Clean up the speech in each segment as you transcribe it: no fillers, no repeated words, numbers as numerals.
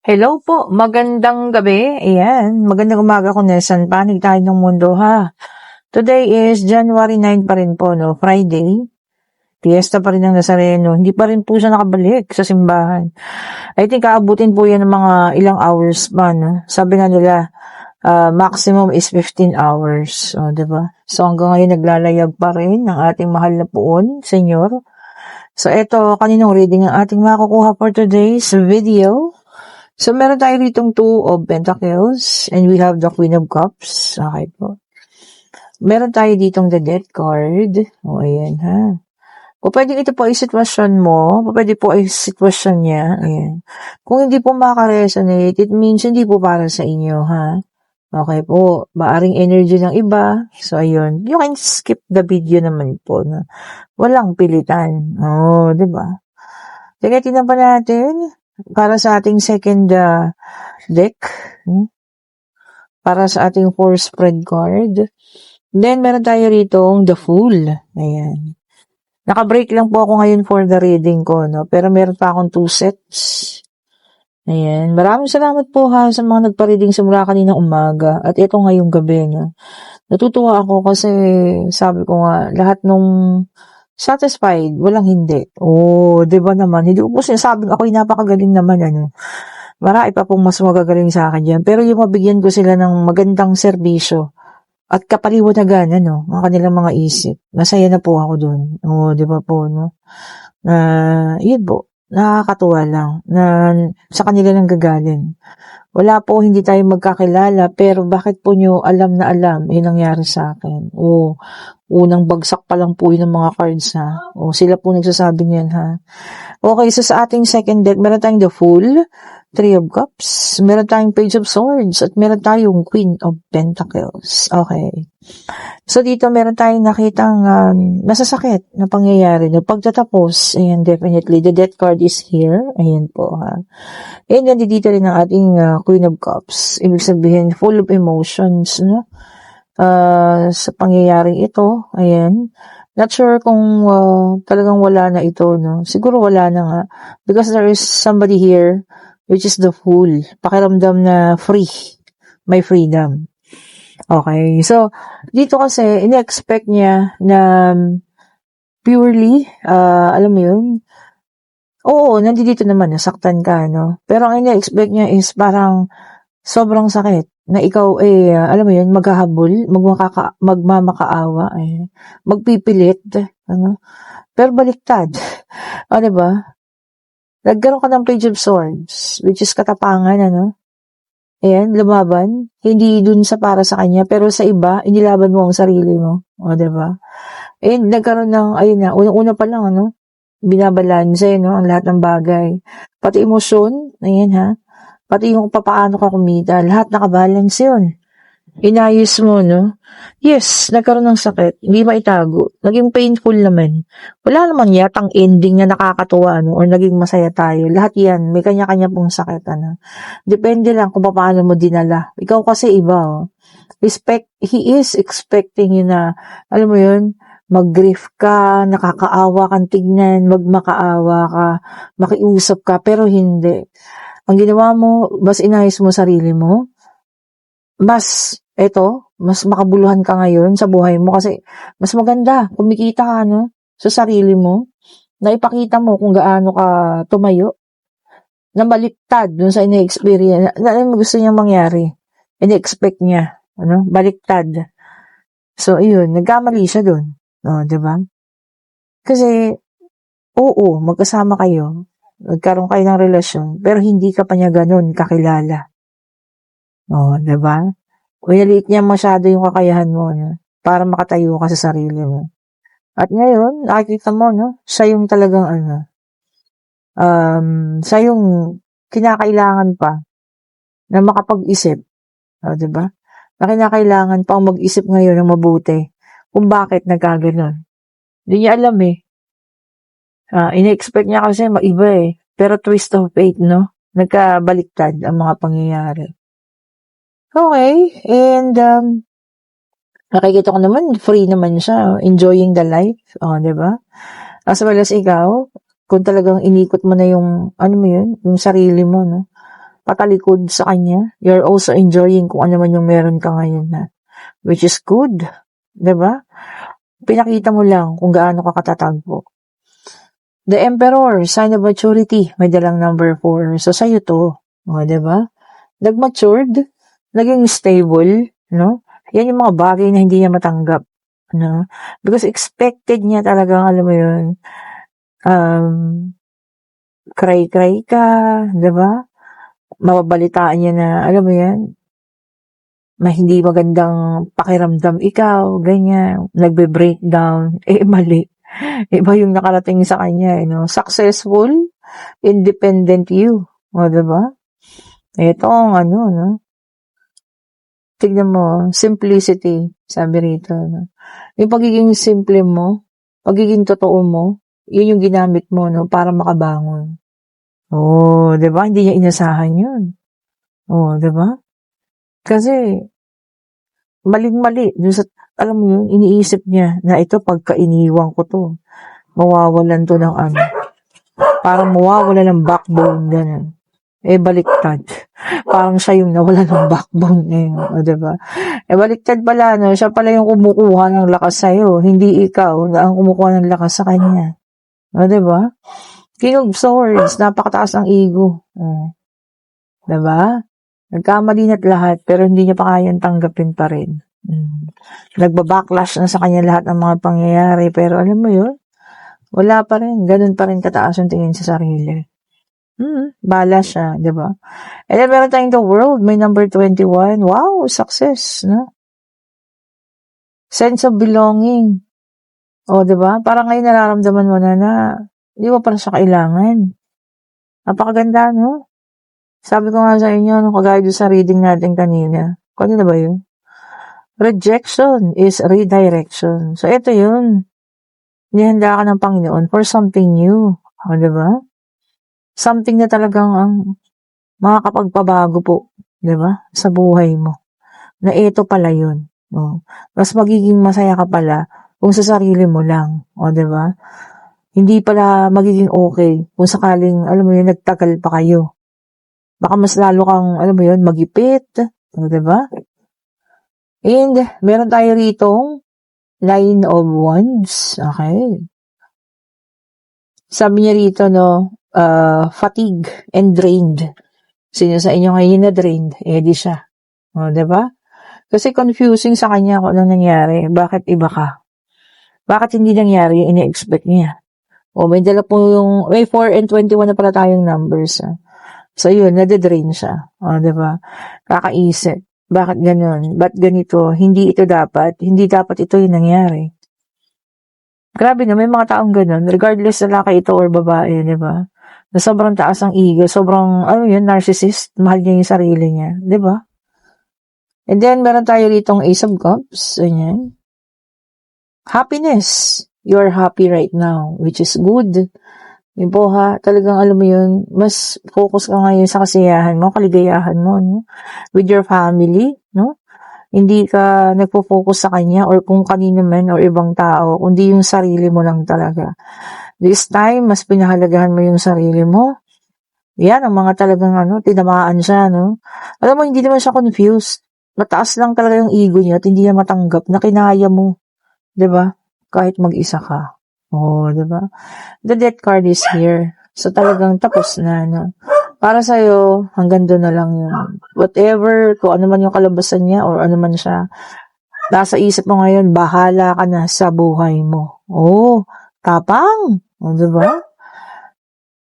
Hello po, magandang gabi. Ayan, magandang umaga kung nasan panig tayo ng mundo ha. Today is January 9 pa rin po, no? Friday. Fiesta pa rin ng Nazareno. Hindi pa rin po siya nakabalik sa simbahan. I think aabutin po yan ng mga ilang hours pa, no? Sabi nga nila, maximum is 15 hours. O, diba? So hanggang ngayon naglalayag pa rin ng ating mahal na poon, Senyor. So eto, kaninong reading ang ating makukuha for today's video. So, meron tayo ritong 2 of Pentacles and we have the Queen of Cups. Okay po. Meron tayo ditong the Death card. O, ayan ha. O, pwede ito po ay sitwasyon mo. Pwede po ay sitwasyon niya. Ayan. Kung hindi po makaresonate, it means hindi po para sa inyo, ha? Okay po. Maaring energy ng iba. So, ayun. You can skip the video naman po. Na walang pilitan. Oh, diba? Sige, tingnan pa natin. Para sa ating second deck, para sa ating 4 spread card. Then, meron tayo ritong the Fool. Ayan. Naka-break lang po ako ngayon for the reading ko, no? Pero meron pa akong 2 sets. Ayan. Maraming salamat po ha sa mga nagpa-reading simula kaninang umaga. At ito ngayong gabi, no? Natutuwa ako kasi sabi ko nga, lahat nung satisfied, walang hindi. Oh, 'di ba naman? Hindi ko po sinasabing ako'y napakagaling naman ano. Marami pa pong mas magagaling sa akin diyan. Pero yung mabigyan ko sila ng magandang serbisyo at kapaliwanagan ano, ang kanilang mga isip. Masaya na po ako doon. Oh, 'di ba po no? Yun po. Nakakatuwa lang na sa kanila nang gagaling. Wala po, hindi tayo magkakilala, pero bakit po nyo alam na alam yung nangyari sa akin? O, unang bagsak pa lang po yun ng mga cards ha. O, sila po nagsasabi niyan ha. Okay, so sa ating second deck, meron tayong the Fool, 3 of Cups, meron tayong Page of Swords, at meron tayong Queen of Pentacles. Okay. So dito meron tayong nakitang masasakit na pangyayari na pagtatapos. Ayan, definitely. The Death card is here. Ayan po ha. And then dito rin ang ating Queen of Cups. Ibig sabihin, full of emotions, no? Sa pangyayaring ito. Ayan. Not sure kung talagang wala na ito, no? Siguro wala na nga. Because there is somebody here, which is the Fool. Pakiramdam na free. May freedom. Okay. So, dito kasi, ina-expect niya na purely, alam mo yun, oo, nandito naman, nasaktan ka, no? Pero ang ina-expect niya is parang sobrang sakit na ikaw, alam mo yun, maghahabol, magmamakaawa, magpipilit, ano? Pero baliktad. O, diba? Nagkaroon ka ng Page of Swords, which is katapangan, ano? Ayan, lumaban. Hindi dun sa para sa kanya, pero sa iba, inilaban mo ang sarili mo. O, diba? Ayan, nagkaroon ng, ayun na, unang-una pa lang, ano? Binabalanse, no? Ang lahat ng bagay. Pati emosyon, ayan ha. Pati yung papaano ka kumita, lahat nakabalance yun. Inayos mo, no? Yes, nagkaroon ng sakit. Hindi maitago. Naging painful naman. Wala namang yatang ending na nakakatuwa, no? Or naging masaya tayo. Lahat yan, may kanya-kanya pong sakit, ano? Depende lang kung paano mo dinala. Ikaw kasi iba, oh. He is expecting you na, alam mo yun, mag-grief ka, nakakaawa kang tignan, magmakaawa ka, makiusap ka, pero hindi. Ang ginawa mo, mas inayos mo sarili mo, mas makabuluhan ka ngayon sa buhay mo kasi mas maganda, kumikita ka, no, sa sarili mo, na ipakita mo kung gaano ka tumayo, na baliktad dun sa ina-experience, na ano gusto niyang mangyari, ina-expect niya, ano, baliktad. So, ayun, nagkamali siya dun, no, diba? Kasi, oo, magkasama kayo, nagkaroon kayo ng relasyon, pero hindi ka pa niya ganun kakilala. O, diba? Pinaliit niya masyado yung kakayahan mo, no? Para makatayo ka sa sarili mo. At ngayon, nakikita mo, no? Siya yung talagang, siya yung kinakailangan pa na makapag-isip. O, diba? Na kinakailangan pang mag-isip ngayon ng mabuti kung bakit nagkaganon. Hindi niya alam ina-expect niya kasi maiba pero twist of fate, no? Nagkabaliktad ang mga pangyayari. Okay, and nakikita ko naman, free naman siya, enjoying the life, diba? As well as ikaw, kung talagang inikot mo na yung, ano mo yun, yung sarili mo, no? patalikod sa kanya. You're also enjoying kung ano man yung meron ka ngayon na, which is good. Diba? Pinakita mo lang kung gaano ka katatagpo. The Emperor, sign of maturity, may dalang number 4. So, sa'yo to. O, diba? Nag-matured, naging stable, no? Yan yung mga bagay na hindi niya matanggap. No? Because expected niya talagang, alam mo yun, cry-cry ka, diba? Mababalitaan niya na, alam mo yan, hindi magandang pakiramdam ikaw, ganyan, nagbe-breakdown, mali. Iba yung nakarating sa kanya, successful, independent you, o diba? Ito ang no? Tignan mo, simplicity, sabi rito, no? Yung pagiging simple mo, pagiging totoo mo, yun yung ginamit mo, no, para makabangon. Oh, diba? Hindi niya inasahan yun. Oh, diba? Kasi, maling-mali. Alam mo yun, iniisip niya na ito pagka iniwan ko to, mawawalan to ng parang mawawalan ng backbone, ganun. Baliktad. Parang siya yung nawala ng backbone ngayon, o diba? Baliktad pala, no? Siya pala yung kumukuha ng lakas sa'yo, hindi ikaw na ang kumukuha ng lakas sa kanya. O diba? King of Swords, napakataas ang ego. Diba? Nagkamali na't lahat, pero hindi niya pa kayang tanggapin pa rin. Nagbabacklash na sa kanya lahat ng mga pangyayari, pero alam mo yun, wala pa rin. Ganun pa rin kataas yung tingin sa sarili. Bala siya, diba? And then meron tayong the world, may number 21. Wow, success, no? Sense of belonging. O, diba? Parang ngayon nararamdaman mo na hindi mo pala siya kailangan. Napakaganda, no? Sabi ko nga sa inyo, kagaya doon sa reading natin kanina. Kanina ba yun? Rejection is redirection. So, ito yun. Nihanda ka ng Panginoon for something new. O, diba? Something na talagang makakapagpabago po, diba? Sa buhay mo. Na ito pala yun. O, mas magiging masaya ka pala kung sa sarili mo lang. O, diba? Hindi pala magiging okay kung sakaling, alam mo yun, nagtagal pa kayo. Baka mas lalo kang, alam mo yun, magipit. O, diba? And, meron tayo rito, Nine of Wands. Okay. Sabi niya rito, no, fatigue and drained. Sino sa inyo ngayon na drained? Di siya. O, diba? Kasi confusing sa kanya kung anong nangyari. Bakit iba ka? Bakit hindi nangyari yung ini-expect niya? O, may dala po may 4 and 21 na pala tayong numbers. So, yun, nade-drain siya. O, diba? Kakaisip. Bakit ganun? Ba't ganito? Hindi ito dapat. Hindi dapat ito yung nangyari. Grabe na, may mga taong ganun. Regardless na laki ito or babae, diba? Na sobrang taas ang ego. Sobrang, narcissist. Mahal niya yung sarili niya. Diba? And then, meron tayo ritong Ace of Cups. Ayan. Happiness. You're happy right now, which is good. Yun po talagang alam mo yun, mas focus ka ngayon sa kasiyahan mo, kaligayahan mo, no? With your family, no? Hindi ka nagpo-focus sa kanya or kung kanino man or ibang tao, kundi yung sarili mo lang talaga. This time, mas pinahalagahan mo yung sarili mo. Yan, ang mga talagang tinamaan siya, no? Alam mo, hindi naman siya confused. Mataas lang talaga yung ego niya at hindi niya matanggap na kinaya mo. 'Di ba? Kahit mag-isa ka. Oh, 'di ba? The death card is here. So talagang tapos na, no? Para sa'yo, hanggang doon na lang yun. Whatever, kung ano man yung kalabasan niya or ano man siya, nasa isip mo ngayon, bahala ka na sa buhay mo. Oh, tapang. Oh, 'di ba?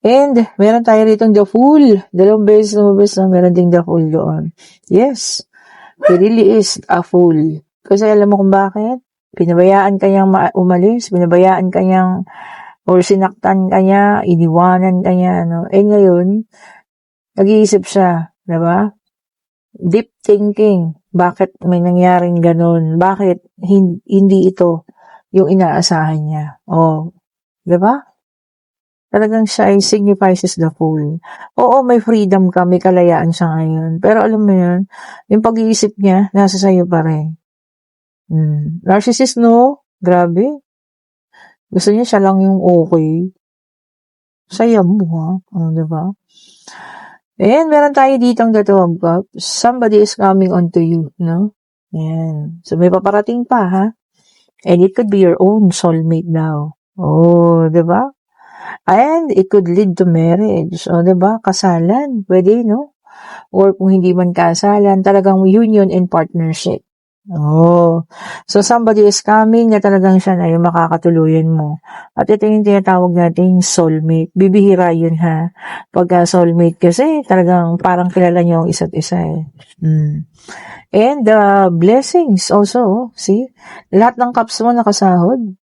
And, meron tayo ritong the fool. Dalawang beses na meron ding the fool doon. Yes, he really is a fool. Kasi alam mo kung bakit? Pinabayaan kanyang umalis, pinabayaan kanyang or sinaktan kanya, iniwanan kanya, no? Ngayon, nag-iisip siya, diba? Deep thinking. Bakit may nangyaring ganun? Bakit hindi ito yung inaasahan niya? Oh, diba? Talagang siya ay signifies the fool. Oo, may freedom ka, may kalayaan siya ngayon. Pero alam mo yun, yung pag-iisip niya, nasa sayo pa rin. Narcissist, no? Grabe. Gusto niya siya lang yung okay. Saya mo, ha? Diba? And meron tayo ditong the Two of Cups. Somebody is coming onto you, no? Ayan. So, may paparating pa, ha? And it could be your own soulmate now. Oh, di ba? And it could lead to marriage. O, di ba? Kasalan. Pwede, no? Or kung hindi man kasalan, talagang union and partnership. Oh. So, somebody is coming na talagang siya na yung makakatuluyan mo. At ito yung tinatawag nating soulmate. Bibihira yun, ha? Pagka soulmate kasi, talagang parang kilala niyo ang isa't isa, eh. And blessings also, see? Lahat ng cups mo nakasahod.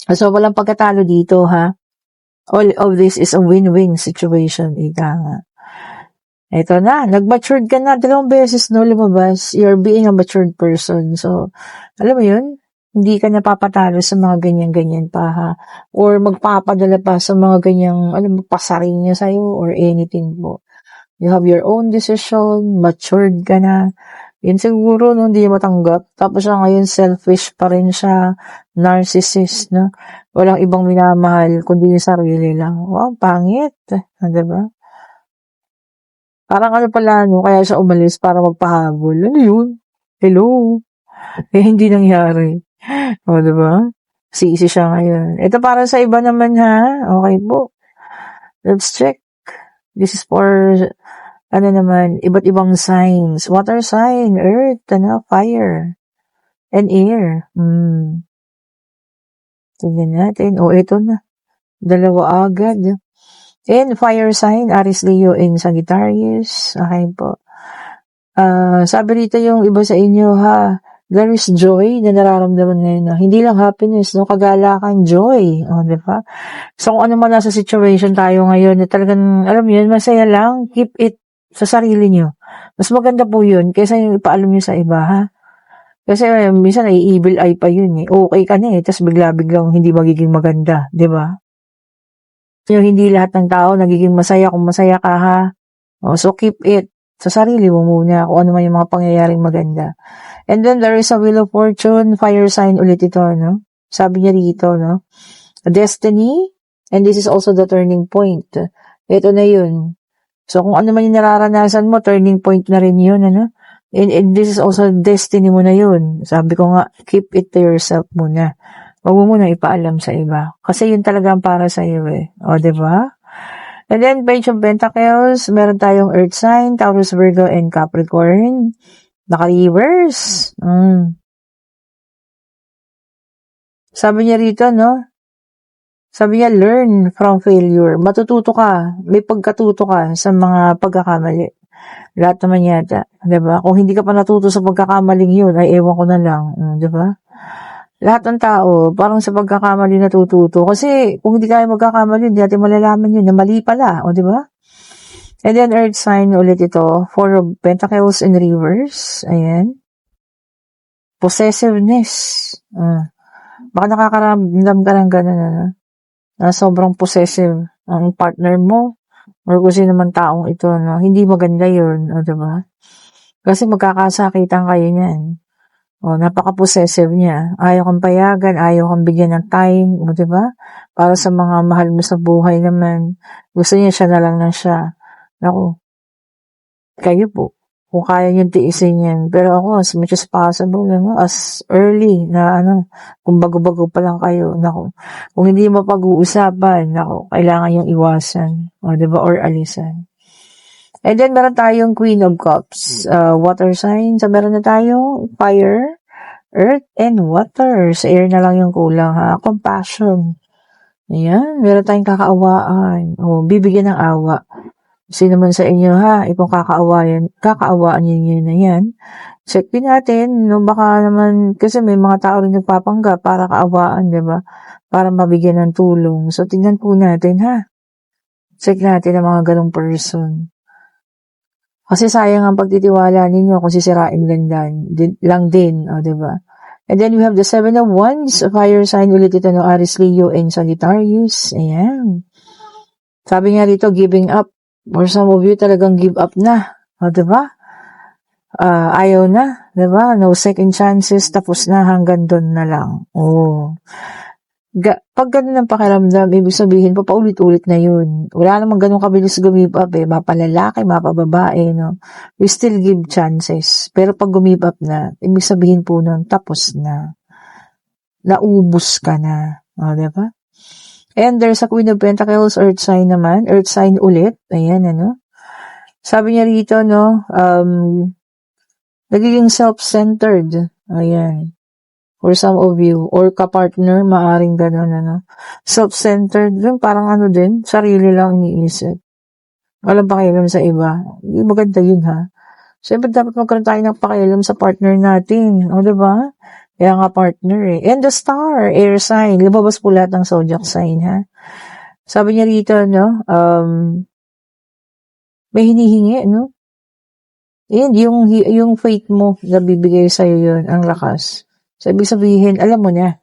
So, walang pagkatalo dito, ha? All of this is a win-win situation, ika nga. Ito na, nag-matured ka na 2 beses, no, lumabas. You're being a matured person. So, alam mo yun, hindi ka napapatalo sa mga ganyan-ganyan pa, ha? Or magpapadala pa sa mga ganyang, pasarin niya sa'yo or anything po. You have your own decision, matured ka na. Yun siguro, no, hindi matanggap. Tapos siya ngayon, selfish pa rin siya, narcissist, no? Walang ibang minamahal, kundi yung sarili lang. Wow, pangit. Diba? Parang pala, no, kaya siya umalis para magpahabol. Ano yun? Hello? Hindi nangyari. O, diba? Sisi siya ngayon. Ito para sa iba naman, ha? Okay po. Let's check. This is for, iba't ibang signs. Water sign, earth, fire, and air. Tingnan natin. Ito na. 2 agad. And fire sign, Aries, Leo, and Sagittarius. Okay po. Sabi rito yung iba sa inyo, ha, there is joy na nararamdaman ngayon. No? Hindi lang happiness, no? Kagalakan, joy. Di ba? So, kung ano man nasa situation tayo ngayon, na talagang, alam mo yun, masaya lang, keep it sa sarili nyo. Mas maganda po yun, kaysa yung ipaalam nyo sa iba, ha? Kasi minsan ay evil eye pa yun, eh. Okay ka na, eh, tapos bigla-biglang hindi magiging maganda, di ba? Yung hindi lahat ng tao nagiging masaya kung masaya ka, ha? So, keep it sa sarili mo muna kung ano man yung mga pangyayaring maganda. And then, there is a wheel of fortune, fire sign ulit ito, no? Sabi niya dito, no? A destiny, and this is also the turning point. Ito na yun. So, kung ano man yung nararanasan mo, turning point na rin yun, ano? And this is also destiny mo na yun. Sabi ko nga, keep it to yourself muna. Huwag mo muna ipaalam sa iba. Kasi yun talaga ang para sa iyo, eh. O, diba? And then, Page of Pentacles, meron tayong Earth sign, Taurus, Virgo, and Capricorn. Naka-reverse. Sabi niya rito, no? Sabi niya, learn from failure. Matututo ka. May pagkatuto ka sa mga pagkakamali. Lahat naman yata. Diba? Kung hindi ka pa natuto sa pagkakamaling yun, ay ewan ko na lang. Diba? Lahat ng tao, parang sa pagkakamali natututo. Kasi kung hindi kayo magkakamali, hindi natin malalaman yun na mali pala. O, diba? And then, Earth sign ulit ito. 4 of Pentacles in reverse. Ayan. Possessiveness. Baka nakakaramdam ka ng ganun, ano? Na sobrang possessive ang partner mo. Or kung sino man taong ito, no? Hindi maganda yun. O, diba? Kasi magkakasakitan kayo niyan. Napaka-possessive niya. Ayaw kang payagan, ayaw kang bigyan ng time, diba? Para sa mga mahal mo sa buhay naman. Gusto niya siya na lang siya. Naku, kayo po. Kung kaya niyong tiisin yan. Pero ako, as much as possible, as early na kung bago-bago pa lang kayo, naku. Kung hindi mo pag-uusapan, naku, kailangan yung iwasan. Diba? Or alisan. And then, meron tayong Queen of Cups, water sign. So, meron na tayong fire, earth, and water. Sa air na lang yung kulang, ha? Compassion. Ayan, meron tayong kakaawaan. Bibigyan ng awa. Sino man sa inyo, ha? Kung kakaawaan yun na yan. Check din natin, no? Baka naman, kasi may mga tao rin nagpapanggap para kaawaan, diba? Para mabigyan ng tulong. So, tingnan po natin, ha? Check natin ang mga ganong person. Kasi sayang ang pagtitiwala ninyo kung sisirain lang din, diba? And then we have the 7 of Wands, fire sign ulit ito ng Aries, Leo, and Sagittarius. Ayan. Sabi nga rito, giving up. For some of you, talagang give up na. Diba? Ayaw na. Diba? No second chances, tapos na, hanggang doon na lang. Pag ganun ang pakiramdam, ibig sabihin, paulit-ulit na yun. Wala namang ganun kabilis give up eh. Mapalalaki, mapababae, no? We still give chances. Pero pag give up na, ibig sabihin po nun, tapos na. Naubos ka na. O, diba? And there's a Queen of Pentacles, Earth sign naman. Earth sign ulit. Ayan, ano? Sabi niya rito, no, nagiging self-centered. Ayan. For some of you, or kapartner, maaring gano'n, ano. Self-centered, yung parang ano din, sarili lang iniisip. Walang pakialam sa iba. Maganda yun, ha. Siyempre, dapat magkaroon tayo ng pakialam sa partner natin. O, diba? Kaya nga partner, eh. And the star, air sign. Lumabas po lahat ng zodiac sign, ha. Sabi niya rito, no, may hinihingi, no. Yan, yung faith mo, nabibigay sa'yo yun, ang lakas. So, ibig sabihin, alam mo na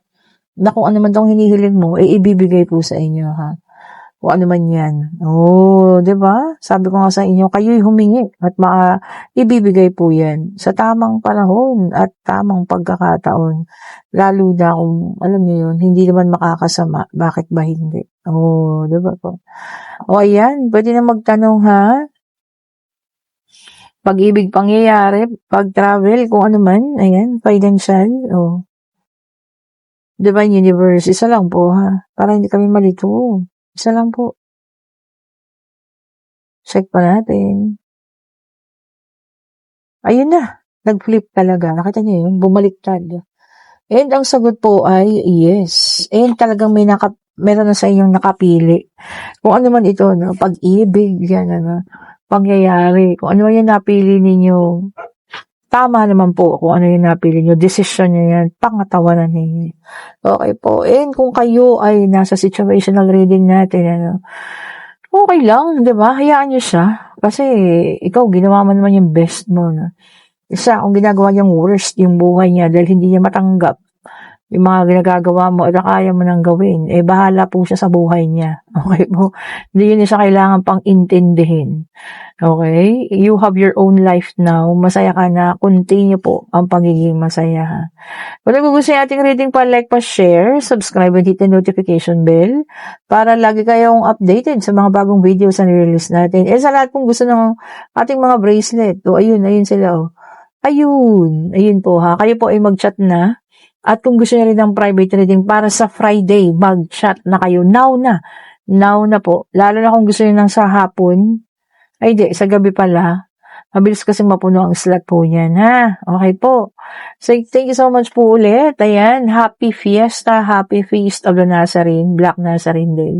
kung ano man tong hinihiling mo, ibibigay po sa inyo, ha? Kung ano man yan. Oh, diba? Sabi ko nga sa inyo, kayo'y humingi at ibibigay po yan sa tamang panahon at tamang pagkakataon. Lalo na kung, alam niyo yun, hindi naman makakasama. Bakit ba hindi? Oh, diba po? O, ayan, pwede na magtanong, ha? Pag-ibig pangyayari, pag-travel, kung ano man, ayan, financial, oh. Divine Universe, isa lang po, ha? Para hindi kami malito. Isa lang po. Check pa natin. Ayun na, nag-flip talaga. Nakita niyo yun? Bumaliktad. And ang sagot po ay yes. And talagang meron na sa inyong nakapili. Kung ano man ito, no? Pag-ibig, yan, ano, pangyayari. Kung ano man yung napili ninyo, tama naman po kung ano yung napili nyo. Decision nyo yan. Pangatawanan ninyo. Okay po. And kung kayo ay nasa situational reading natin, ano, okay lang, di ba? Hayaan nyo siya. Kasi ikaw, ginawa mo naman yung best mo. No? Isa, kung ginagawa niyang worst yung buhay niya dahil hindi niya matanggap yung mga ginagagawa mo at kaya mo nang gawin, bahala po siya sa buhay niya. Okay po? Hindi yun siya kailangan pang intindihin. Okay? You have your own life now. Masaya ka na. Continue po ang pagiging masaya. Ha? Kung nagugustuhan ating reading pa, like pa, share, subscribe and hit the notification bell para lagi kayong updated sa mga bagong videos na nirelease natin. Sa lahat pong gusto ng ating mga bracelet. Ayun sila. Ayun po ha. Kayo po ay mag-chat na. At kung gusto niyo rin ng private reading para sa Friday, mag-chat na kayo. Now na po. Lalo na kung gusto niyo ng sa hapon. Sa gabi pala. Mabilis kasi mapuno ang slot po niyan, ha? Okay po. So, thank you so much po ulit. Ayan, happy fiesta, happy feast of the Nazarene, Black Nazarene Day.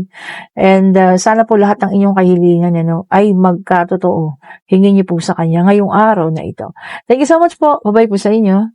And sana po lahat ng inyong kahilingan ay magkatotoo. Hingin niyo po sa Kanya ngayong araw na ito. Thank you so much po. Bye-bye po sa inyo.